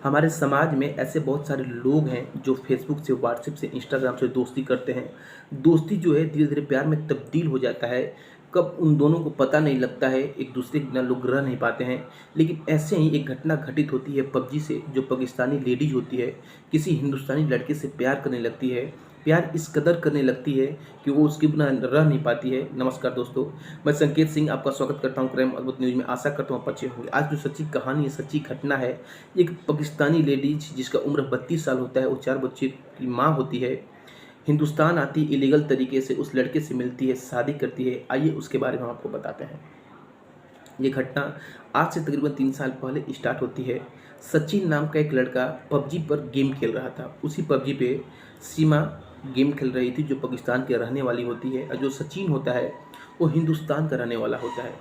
हमारे समाज में ऐसे बहुत सारे लोग हैं जो फेसबुक से, व्हाट्सएप से, इंस्टाग्राम से दोस्ती करते हैं। दोस्ती जो है धीरे-धीरे प्यार में तब्दील हो जाता है। कब उन दोनों को पता नहीं लगता है, एक दूसरे के बिना लोग रह नहीं पाते हैं। लेकिन ऐसे ही एक घटना घटित होती है पबजी से, जो पाकिस्तानी लेडीज़ होती है, किसी हिंदुस्तानी लड़के से प्यार करने लगती है। प्यार इस कदर करने लगती है कि वो उसके बिना रह नहीं पाती है। नमस्कार दोस्तों, मैं संकेत सिंह आपका स्वागत करता हूँ क्राइम अद्भुत न्यूज़ में। आशा करता हूँ आप अच्छे होंगे। आज जो सच्ची कहानी है, सच्ची घटना है, एक पाकिस्तानी लेडीज जिसका उम्र 32 साल होता है, वो 4 बच्चे की माँ होती है, हिंदुस्तान आती इलीगल तरीके से उस लड़के से मिलती है, शादी करती है। आइए उसके बारे में हम आपको बताते हैं। ये घटना आज से तकरीबन 3 साल पहले स्टार्ट होती है। सचिन नाम का एक लड़का पबजी पर गेम खेल रहा था। उसी पबजी पे सीमा गेम खेल रही थी, जो पाकिस्तान की रहने वाली होती है, और जो सचिन होता है वो हिंदुस्तान का रहने वाला होता है।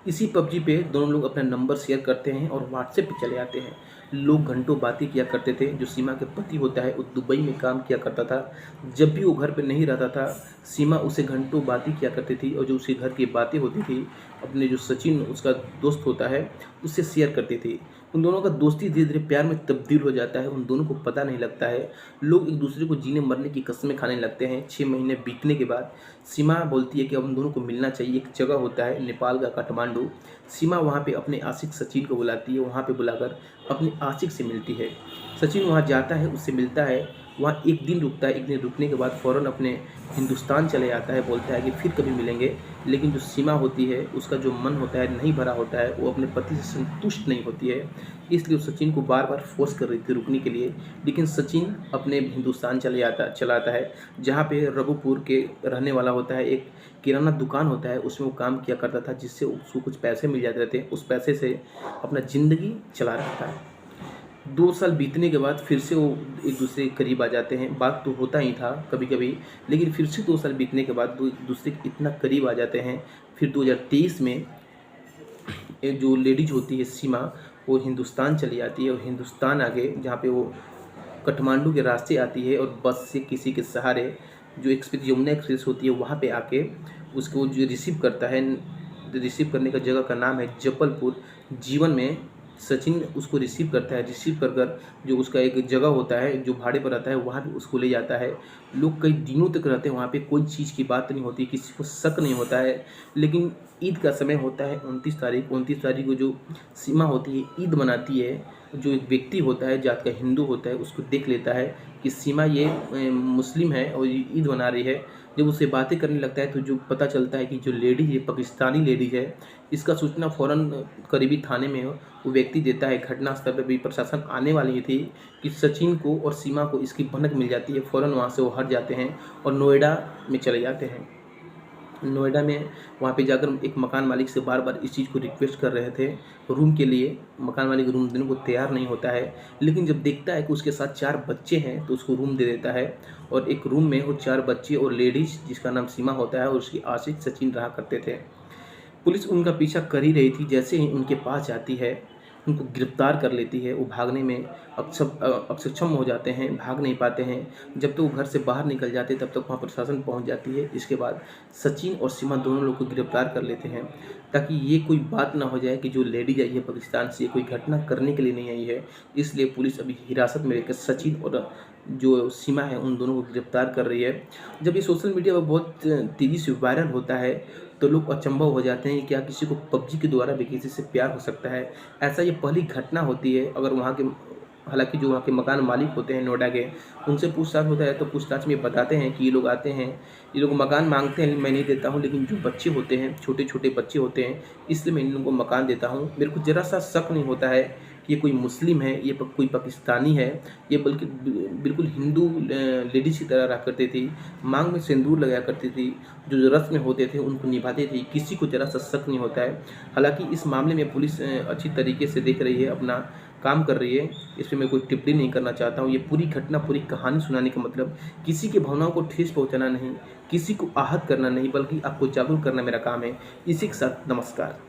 इसी पबजी पे दोनों लोग अपना नंबर शेयर करते हैं और व्हाट्सएप पे चले आते हैं। लोग घंटों बातें किया करते थे। जो सीमा के पति होता है वो दुबई में काम किया करता था। जब भी वो घर पे नहीं रहता था, सीमा उसे घंटों बातें किया करती थी, और जो उसके घर की बातें होती थी अपने जो सचिन उसका दोस्त होता है उससे शेयर करती थी। उन दोनों का दोस्ती धीरे धीरे प्यार में तब्दील हो जाता है। उन दोनों को पता नहीं लगता है। लोग एक दूसरे को जीने मरने की कस्में खाने लगते हैं। 6 महीने बीतने के बाद सीमा बोलती है कि अब उन दोनों को मिलना चाहिए। एक जगह होता है नेपाल का काठमांडू। सीमा वहाँ पे अपने आशिक सचिन को बुलाती है। वहाँ पे बुलाकर अपने आशिक से मिलती है। सचिन वहाँ जाता है, उससे मिलता है। वहाँ एक दिन रुकता है। एक दिन रुकने के बाद फ़ौरन अपने हिंदुस्तान चले आता है। बोलता है कि फिर कभी मिलेंगे। लेकिन जो सीमा होती है उसका जो मन होता है नहीं भरा होता है, वो अपने पति से संतुष्ट नहीं होती है। इसलिए वो सचिन को बार बार फोर्स कर रही थी रुकने के लिए। लेकिन सचिन अपने हिंदुस्तान चला आता है, जहाँ पे रघुपुर के रहने वाला होता है। एक किराना दुकान होता है, उसमें वो काम किया करता था, जिससे उसको कुछ पैसे मिल जाते थे। उस पैसे से अपना ज़िंदगी चला रहा था। 2 साल बीतने के बाद फिर से वो एक दूसरे के करीब आ जाते हैं। बात तो होता ही था कभी कभी, लेकिन फिर से 2 साल बीतने के बाद वो एक दूसरे के इतना करीब आ जाते हैं। फिर 2023 में एक जो लेडीज होती है सीमा, वो हिंदुस्तान चली आती है। और हिंदुस्तान आगे जहाँ पे वो काठमांडू के रास्ते आती है, और बस से किसी के सहारे जो एक्सप्रेस यमुना एक्सप्रेस होती है वहाँ पे आके उसको जो रिसीव करता है। रिसीव करने का जगह का नाम है जबलपुर। जीवन में सचिन उसको रिसीव करता है। रिसीव कर कर जो उसका एक जगह होता है जो भाड़े पर रहता है, वहाँ पे उसको ले जाता है। लोग कई दिनों तक रहते हैं वहाँ पे। कोई चीज़ की बात नहीं होती, किसी को शक नहीं होता है। लेकिन ईद का समय होता है 29 तारीख को जो सीमा होती है ईद मनाती है। जो एक व्यक्ति होता है जात का हिंदू होता है, उसको देख लेता है कि सीमा ये मुस्लिम है और ये ईद मना रही है। जब उससे बातें करने लगता है तो जो पता चलता है कि जो लेडीज़ है पाकिस्तानी लेडीज़ है। इसका सूचना फ़ौरन करीबी थाने में वो व्यक्ति देता है। घटनास्थल पर भी प्रशासन आने वाली थी कि सचिन को और सीमा को इसकी भनक मिल जाती है। फ़ौरन वहाँ से वो हट जाते हैं और नोएडा में चले जाते हैं। नोएडा में वहाँ पे जाकर एक मकान मालिक से बार बार इस चीज़ को रिक्वेस्ट कर रहे थे रूम के लिए। मकान मालिक रूम देने को तैयार नहीं होता है। लेकिन जब देखता है कि उसके साथ 4 बच्चे हैं तो उसको रूम दे देता है। और एक रूम में वो 4 बच्चे और लेडीज़ जिसका नाम सीमा होता है और उसकी आशिक सचिन रहा करते थे। पुलिस उनका पीछा कर ही रही थी। जैसे ही उनके पास जाती है, उनको गिरफ्तार कर लेती है। वो भागने में अक्षम हो जाते हैं, भाग नहीं पाते हैं। जब तक वो घर से बाहर निकल जाते तब तक वहाँ प्रशासन पहुँच जाती है। इसके बाद सचिन और सीमा दोनों लोग को गिरफ्तार कर लेते हैं, ताकि ये कोई बात ना हो जाए कि जो लेडीज आई है पाकिस्तान से, ये कोई घटना करने के लिए नहीं आई है। इसलिए पुलिस अभी हिरासत में लेकर सचिन और जो सीमा है उन दोनों को गिरफ्तार कर रही है। जब ये सोशल मीडिया पर बहुत तेज़ी से वायरल होता है तो लोग अचंभव हो जाते हैं कि क्या किसी को पबजी के द्वारा भी किसी से प्यार हो सकता है। ऐसा ये पहली घटना होती है। अगर वहाँ के हालांकि जो वहाँ के मकान मालिक होते हैं नोएडा के, उनसे पूछताछ होता है तो पूछताछ में बताते हैं कि ये लोग आते हैं, ये लोग मकान मांगते हैं, मैं नहीं देता हूँ। लेकिन जो बच्चे होते हैं, छोटे छोटे बच्चे होते हैं, इसलिए मैं इन लोगों को मकान देता हूँ। मेरे को ज़रा सा शक नहीं होता है कि ये कोई मुस्लिम है, ये कोई पाकिस्तानी है। ये बल्कि बिल्कुल हिंदू लेडीज़ की तरह रहा करती थी। मांग में सिंदूर लगाया करती थी। जो रस्म होते थे उनको निभाते थे। किसी को ज़रा सा शक नहीं होता है। हालांकि इस मामले में पुलिस अच्छी तरीके से देख रही है, अपना काम कर रही है। इस पर मैं कोई टिप्पणी नहीं करना चाहता हूँ। ये पूरी घटना, पूरी कहानी सुनाने का मतलब किसी की भावनाओं को ठेस पहुँचाना नहीं, किसी को आहत करना नहीं, बल्कि आपको जागरूक करना मेरा काम है। इसी के साथ नमस्कार।